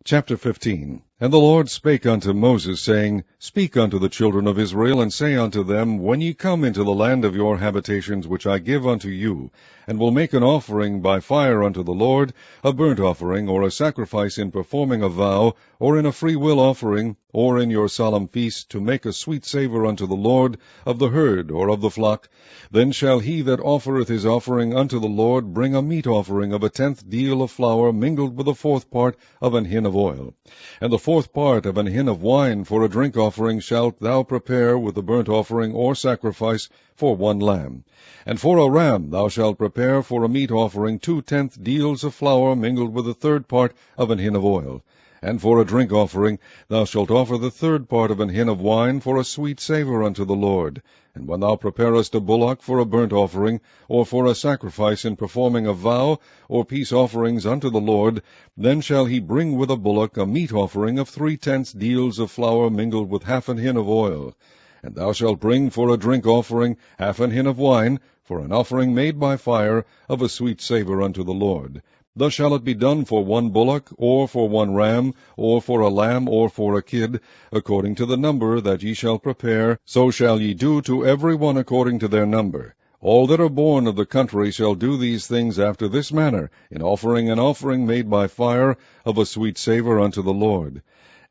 Chapter 15. And the Lord spake unto Moses, saying, Speak unto the children of Israel, and say unto them, When ye come into the land of your habitations, which I give unto you, and will make an offering by fire unto the Lord, a burnt offering, or a sacrifice in performing a vow, or in a freewill offering, or in your solemn feast, to make a sweet savour unto the Lord, of the herd or of the flock, then shall he that offereth his offering unto the Lord bring a meat offering of a 10th deal of flour mingled with a 4th part of an hin of oil. And the 4th part of an hin of wine for a drink offering shalt thou prepare with the burnt offering or sacrifice for 1 lamb. And for a ram thou shalt prepare for a meat offering 2 10th deals of flour mingled with the 3rd part of an hin of oil. And for a drink offering thou shalt offer the 3rd part of an hin of wine for a sweet savour unto the Lord. And when thou preparest a bullock for a burnt offering, or for a sacrifice in performing a vow, or peace offerings unto the Lord, then shall he bring with a bullock a meat offering of 3/10 deals of flour mingled with half an hin of oil. And thou shalt bring for a drink offering half an hin of wine, for an offering made by fire of a sweet savour unto the Lord. Thus shall it be done for 1 bullock, or for 1 ram, or for a lamb, or for a kid, according to the number that ye shall prepare, so shall ye do to every one according to their number. All that are born of the country shall do these things after this manner, in offering an offering made by fire of a sweet savour unto the Lord.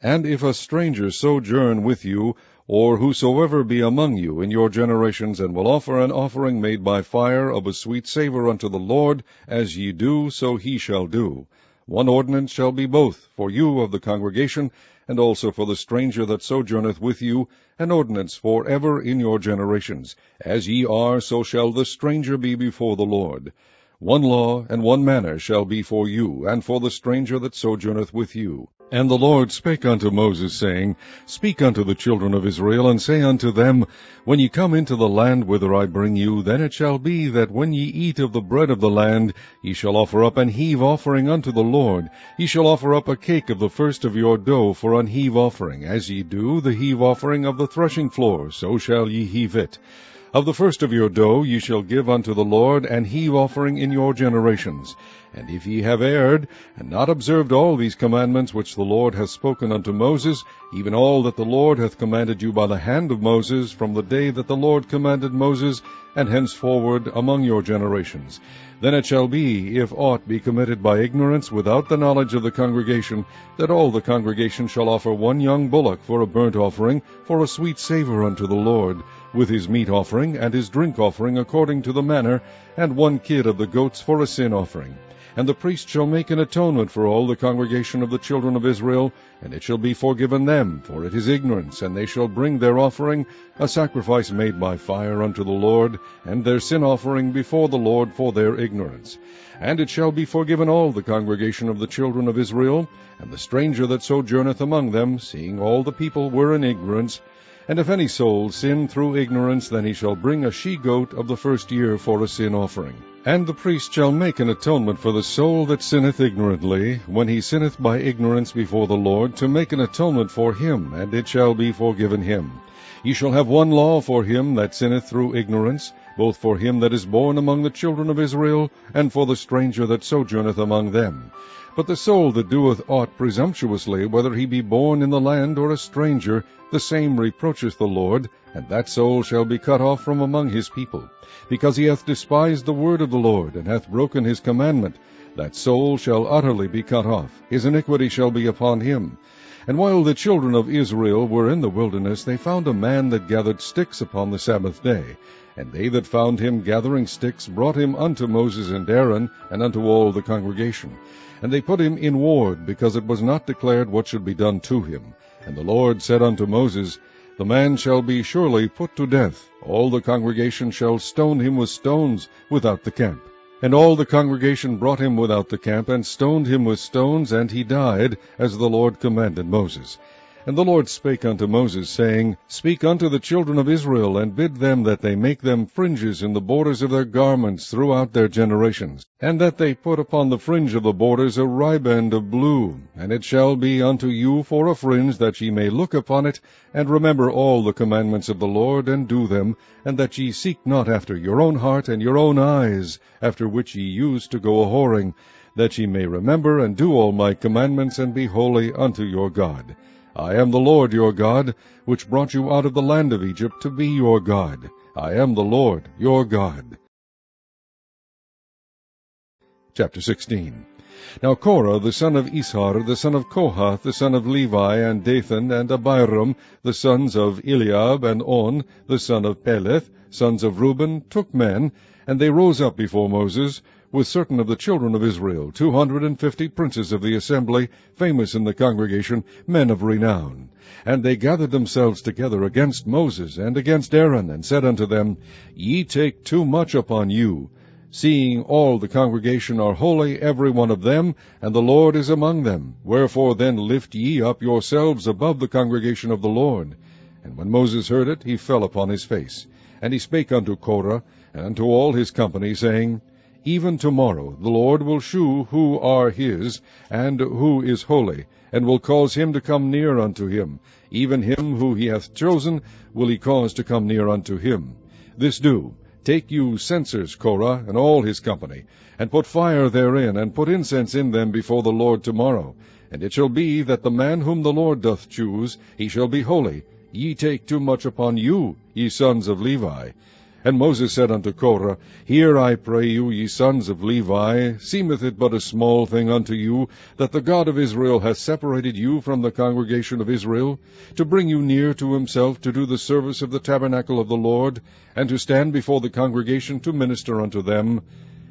And if a stranger sojourn with you, or whosoever be among you in your generations, and will offer an offering made by fire of a sweet savour unto the Lord, as ye do, so he shall do. 1 ordinance shall be both for you of the congregation, and also for the stranger that sojourneth with you, an ordinance for ever in your generations. As ye are, so shall the stranger be before the Lord. 1 law and 1 manner shall be for you, and for the stranger that sojourneth with you. And the Lord spake unto Moses, saying, Speak unto the children of Israel, and say unto them, When ye come into the land whither I bring you, then it shall be that when ye eat of the bread of the land, ye shall offer up an heave offering unto the Lord. Ye shall offer up a cake of the first of your dough for an heave offering. As ye do the heave offering of the threshing floor, so shall ye heave it. Of the first of your dough ye shall give unto the Lord an heave offering in your generations. And if ye have erred, and not observed all these commandments which the Lord hath spoken unto Moses, even all that the Lord hath commanded you by the hand of Moses, from the day that the Lord commanded Moses, and henceforward among your generations, then it shall be, if aught be committed by ignorance without the knowledge of the congregation, that all the congregation shall offer 1 young bullock for a burnt offering, for a sweet savour unto the Lord, with his meat offering and his drink offering according to the manner, and 1 kid of the goats for a sin offering. And the priest shall make an atonement for all the congregation of the children of Israel, and it shall be forgiven them, for it is ignorance, and they shall bring their offering, a sacrifice made by fire unto the Lord, and their sin offering before the Lord for their ignorance. And it shall be forgiven all the congregation of the children of Israel, and the stranger that sojourneth among them, seeing all the people were in ignorance. And if any soul sin through ignorance, then he shall bring a she-goat of the first year for a sin offering. And the priest shall make an atonement for the soul that sinneth ignorantly, when he sinneth by ignorance before the Lord, to make an atonement for him, and it shall be forgiven him. Ye shall have 1 law for him that sinneth through ignorance, both for him that is born among the children of Israel, and for the stranger that sojourneth among them. But the soul that doeth aught presumptuously, whether he be born in the land or a stranger, the same reproacheth the Lord, and that soul shall be cut off from among his people. Because he hath despised the word of the Lord, and hath broken his commandment, that soul shall utterly be cut off. His iniquity shall be upon him. And while the children of Israel were in the wilderness, they found a man that gathered sticks upon the Sabbath day. And they that found him gathering sticks brought him unto Moses and Aaron, and unto all the congregation. And they put him in ward, because it was not declared what should be done to him. And the Lord said unto Moses, The man shall be surely put to death. All the congregation shall stone him with stones without the camp. And all the congregation brought him without the camp, and stoned him with stones, and he died, as the Lord commanded Moses. And the Lord spake unto Moses, saying, Speak unto the children of Israel, and bid them that they make them fringes in the borders of their garments throughout their generations, and that they put upon the fringe of the borders a riband of blue. And it shall be unto you for a fringe, that ye may look upon it, and remember all the commandments of the Lord, and do them, and that ye seek not after your own heart and your own eyes, after which ye used to go a-whoring, that ye may remember and do all my commandments, and be holy unto your God. I am the Lord your God, which brought you out of the land of Egypt to be your God. I am the Lord your God. Chapter 16. Now Korah the son of Ishar, the son of Kohath, the son of Levi, and Dathan and Abiram, the sons of Eliab, and On, the son of Peleth, sons of Reuben, took men, and they rose up before Moses, with certain of the children of Israel, 250 princes of the assembly, famous in the congregation, men of renown. And they gathered themselves together against Moses and against Aaron, and said unto them, Ye take too much upon you, seeing all the congregation are holy, every one of them, and the Lord is among them. Wherefore then lift ye up yourselves above the congregation of the Lord. And when Moses heard it, he fell upon his face. And he spake unto Korah, and unto all his company, saying, Even tomorrow the Lord will shew who are his, and who is holy, and will cause him to come near unto him. Even him who he hath chosen will he cause to come near unto him. This do. Take you censers, Korah, and all his company, and put fire therein, and put incense in them before the Lord tomorrow. And it shall be that the man whom the Lord doth choose, he shall be holy. Ye take too much upon you, ye sons of Levi. And Moses said unto Korah, Hear, I pray you, ye sons of Levi, seemeth it but a small thing unto you, that the God of Israel hath separated you from the congregation of Israel, to bring you near to himself, to do the service of the tabernacle of the Lord, and to stand before the congregation to minister unto them?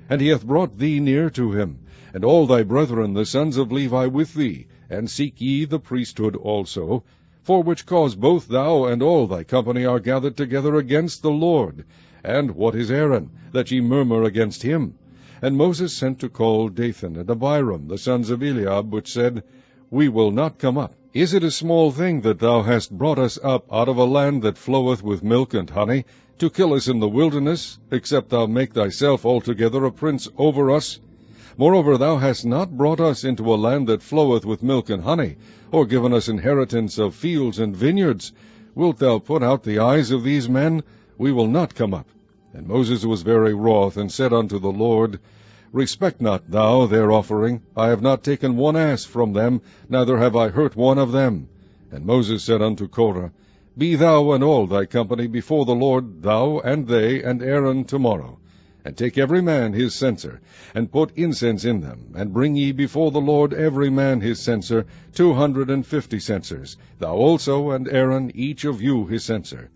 And he hath brought thee near to him, and all thy brethren the sons of Levi with thee, and seek ye the priesthood also, for which cause both thou and all thy company are gathered together against the Lord. And what is Aaron, that ye murmur against him? And Moses sent to call Dathan and Abiram, the sons of Eliab, which said, We will not come up. Is it a small thing that thou hast brought us up out of a land that floweth with milk and honey, to kill us in the wilderness, except thou make thyself altogether a prince over us? Moreover, thou hast not brought us into a land that floweth with milk and honey, or given us inheritance of fields and vineyards. Wilt thou put out the eyes of these men? We will not come up. And Moses was very wroth, and said unto the Lord, Respect not thou their offering. I have not taken one ass from them, neither have I hurt one of them. And Moses said unto Korah, Be thou and all thy company before the Lord, thou and they and Aaron tomorrow. And take every man his censer, and put incense in them, and bring ye before the Lord every man his censer, 250 censers, thou also and Aaron, each of you his censer.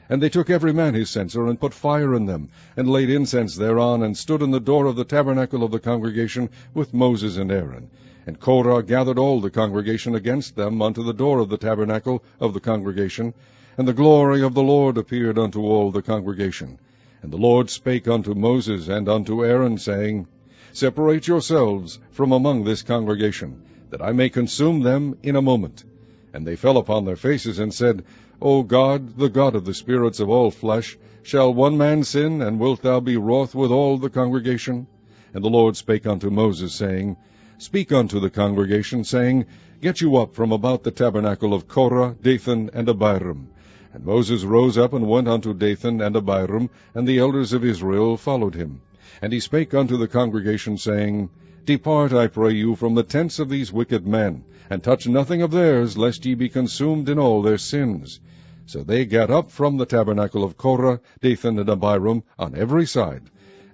And they took every man his censer, and put fire in them, and laid incense thereon, and stood in the door of the tabernacle of the congregation with Moses and Aaron. And Korah gathered all the congregation against them unto the door of the tabernacle of the congregation. And the glory of the Lord appeared unto all the congregation. And the Lord spake unto Moses and unto Aaron, saying, Separate yourselves from among this congregation, that I may consume them in a moment. And they fell upon their faces, and said, O God, the God of the spirits of all flesh, shall one man sin, and wilt thou be wroth with all the congregation? And the Lord spake unto Moses, saying, Speak unto the congregation, saying, Get you up from about the tabernacle of Korah, Dathan, and Abiram. And Moses rose up and went unto Dathan and Abiram, and the elders of Israel followed him. And he spake unto the congregation, saying, Depart, I pray you, from the tents of these wicked men, and touch nothing of theirs, lest ye be consumed in all their sins. So they gat up from the tabernacle of Korah, Dathan, and Abiram, on every side.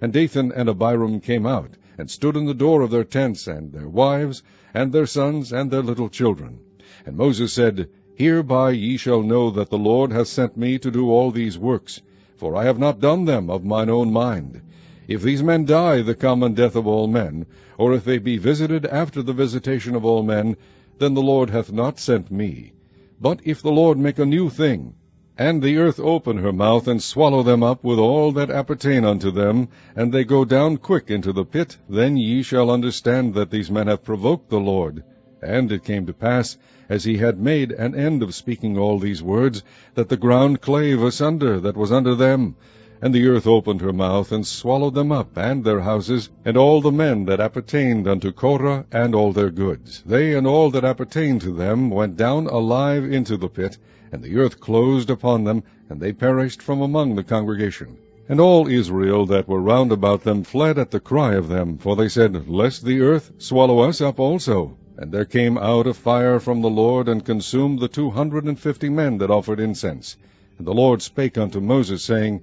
And Dathan and Abiram came out, and stood in the door of their tents, and their wives, and their sons, and their little children. And Moses said, Hereby ye shall know that the Lord hath sent me to do all these works, for I have not done them of mine own mind. If these men die the common death of all men, or if they be visited after the visitation of all men, then the Lord hath not sent me. But if the Lord make a new thing, and the earth open her mouth, and swallow them up with all that appertain unto them, and they go down quick into the pit, then ye shall understand that these men have provoked the Lord. And it came to pass, as he had made an end of speaking all these words, that the ground clave asunder that was under them, and the earth opened her mouth, and swallowed them up, and their houses, and all the men that appertained unto Korah, and all their goods. They and all that appertained to them went down alive into the pit, and the earth closed upon them, and they perished from among the congregation. And all Israel that were round about them fled at the cry of them, for they said, Lest the earth swallow us up also. And there came out a fire from the Lord, and consumed the 250 men that offered incense. And the Lord spake unto Moses, saying,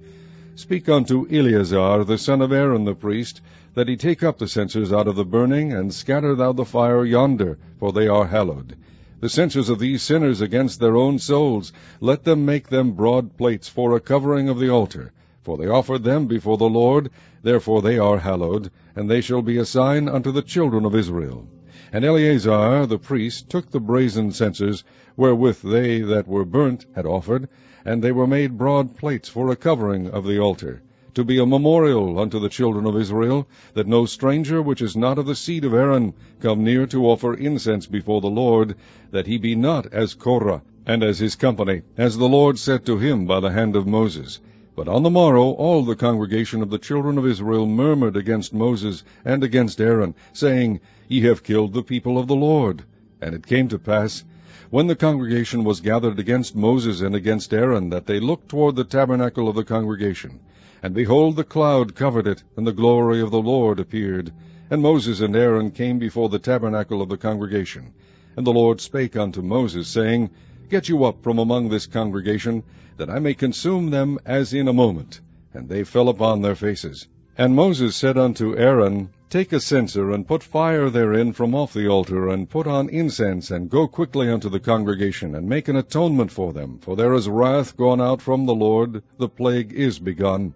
Speak unto Eleazar the son of Aaron the priest, that he take up the censers out of the burning, and scatter thou the fire yonder, for they are hallowed. The censers of these sinners against their own souls, let them make them broad plates for a covering of the altar. For they offered them before the Lord, therefore they are hallowed, and they shall be a sign unto the children of Israel. And Eleazar the priest took the brazen censers, wherewith they that were burnt had offered, and they were made broad plates for a covering of the altar, to be a memorial unto the children of Israel, that no stranger which is not of the seed of Aaron come near to offer incense before the Lord, that he be not as Korah, and as his company, as the Lord said to him by the hand of Moses. But on the morrow all the congregation of the children of Israel murmured against Moses and against Aaron, saying, Ye have killed the people of the Lord. And it came to pass, when the congregation was gathered against Moses and against Aaron, that they looked toward the tabernacle of the congregation. And behold, the cloud covered it, and the glory of the Lord appeared. And Moses and Aaron came before the tabernacle of the congregation. And the Lord spake unto Moses, saying, Get you up from among this congregation, that I may consume them as in a moment. And they fell upon their faces. And Moses said unto Aaron, Take a censer, and put fire therein from off the altar, and put on incense, and go quickly unto the congregation, and make an atonement for them. For there is wrath gone out from the Lord, the plague is begun.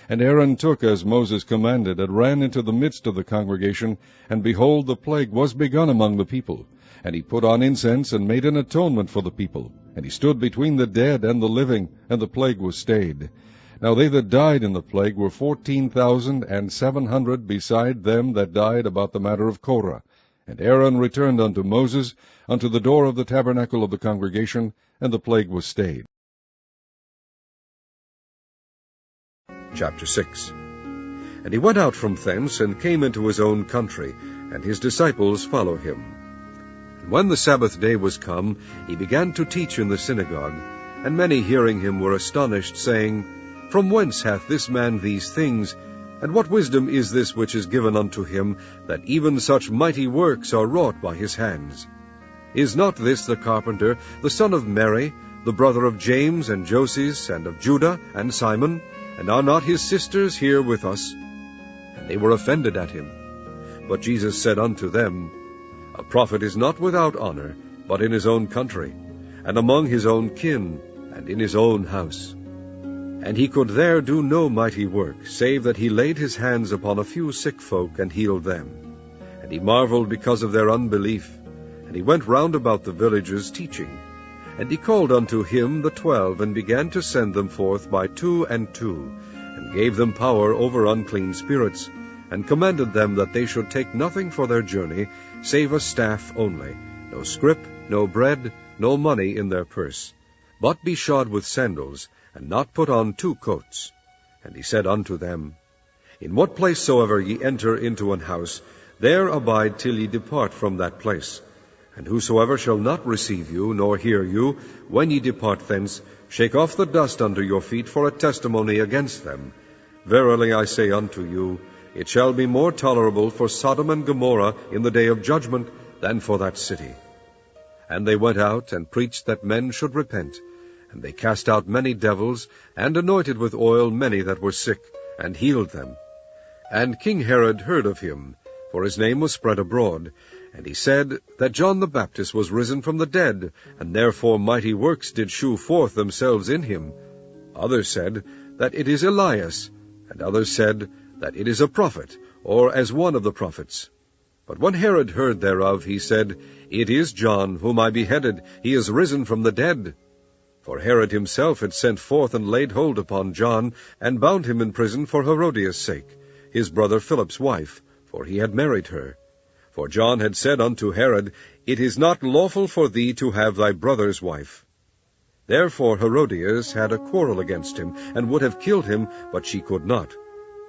And Aaron took as Moses commanded, and ran into the midst of the congregation, and behold, the plague was begun among the people. And he put on incense, and made an atonement for the people. And he stood between the dead and the living, and the plague was stayed. Now they that died in the plague were 14,700, beside them that died about the matter of Korah. And Aaron returned unto Moses, unto the door of the tabernacle of the congregation, and the plague was stayed. Chapter 6. And he went out from thence, and came into his own country, and his disciples followed him. And when the Sabbath day was come, he began to teach in the synagogue. And many hearing him were astonished, saying, From whence hath this man these things? And what wisdom is this which is given unto him, that even such mighty works are wrought by his hands? Is not this the carpenter, the son of Mary, the brother of James and Joses, and of Judah and Simon? And are not his sisters here with us? And they were offended at him. But Jesus said unto them, A prophet is not without honor, but in his own country, and among his own kin, and in his own house. And he could there do no mighty work, save that he laid his hands upon a few sick folk, and healed them. And he marveled because of their unbelief. And he went round about the villages teaching. And he called unto him the 12, and began to send them forth by 2 and 2, and gave them power over unclean spirits, and commanded them that they should take nothing for their journey, save a staff only, no scrip, no bread, no money in their purse, but be shod with sandals, and not put on 2 coats. And he said unto them, In what place soever ye enter into an house, there abide till ye depart from that place. And whosoever shall not receive you, nor hear you, when ye depart thence, shake off the dust under your feet for a testimony against them. Verily I say unto you, it shall be more tolerable for Sodom and Gomorrah in the day of judgment than for that city. And they went out and preached that men should repent. And they cast out many devils, and anointed with oil many that were sick, and healed them. And King Herod heard of him, for his name was spread abroad. And he said that John the Baptist was risen from the dead, and therefore mighty works did shew forth themselves in him. Others said that it is Elias, and others said that it is a prophet, or as one of the prophets. But when Herod heard thereof, he said, It is John, whom I beheaded. He is risen from the dead. For Herod himself had sent forth and laid hold upon John, and bound him in prison for Herodias' sake, his brother Philip's wife, for he had married her. For John had said unto Herod, It is not lawful for thee to have thy brother's wife. Therefore Herodias had a quarrel against him, and would have killed him, but she could not.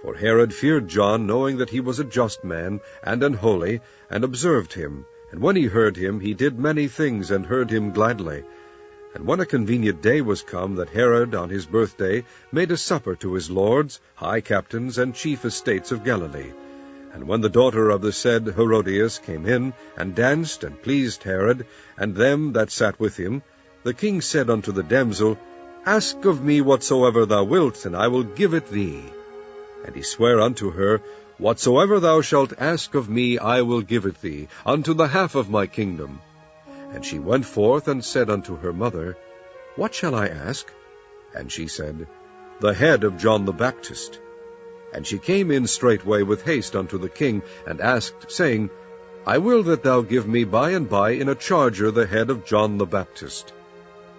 For Herod feared John, knowing that he was a just man, and an holy, and observed him. And when he heard him, he did many things, and heard him gladly. And when a convenient day was come, that Herod on his birthday made a supper to his lords, high captains, and chief estates of Galilee. And when the daughter of the said Herodias came in, and danced, and pleased Herod, and them that sat with him, the king said unto the damsel, Ask of me whatsoever thou wilt, and I will give it thee. And he sware unto her, Whatsoever thou shalt ask of me, I will give it thee, unto the half of my kingdom. And she went forth, and said unto her mother, What shall I ask? And she said, The head of John the Baptist. And she came in straightway with haste unto the king, and asked, saying, I will that thou give me by and by in a charger the head of John the Baptist.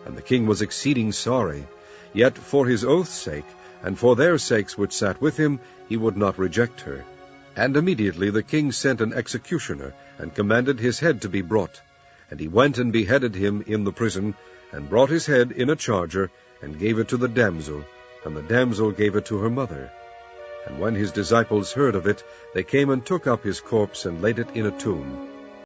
And the king was exceeding sorry, yet for his oath's sake, and for their sakes which sat with him, he would not reject her. And immediately the king sent an executioner, and commanded his head to be brought. And he went and beheaded him in the prison, and brought his head in a charger, and gave it to the damsel, and the damsel gave it to her mother. And when his disciples heard of it, they came and took up his corpse, and laid it in a tomb.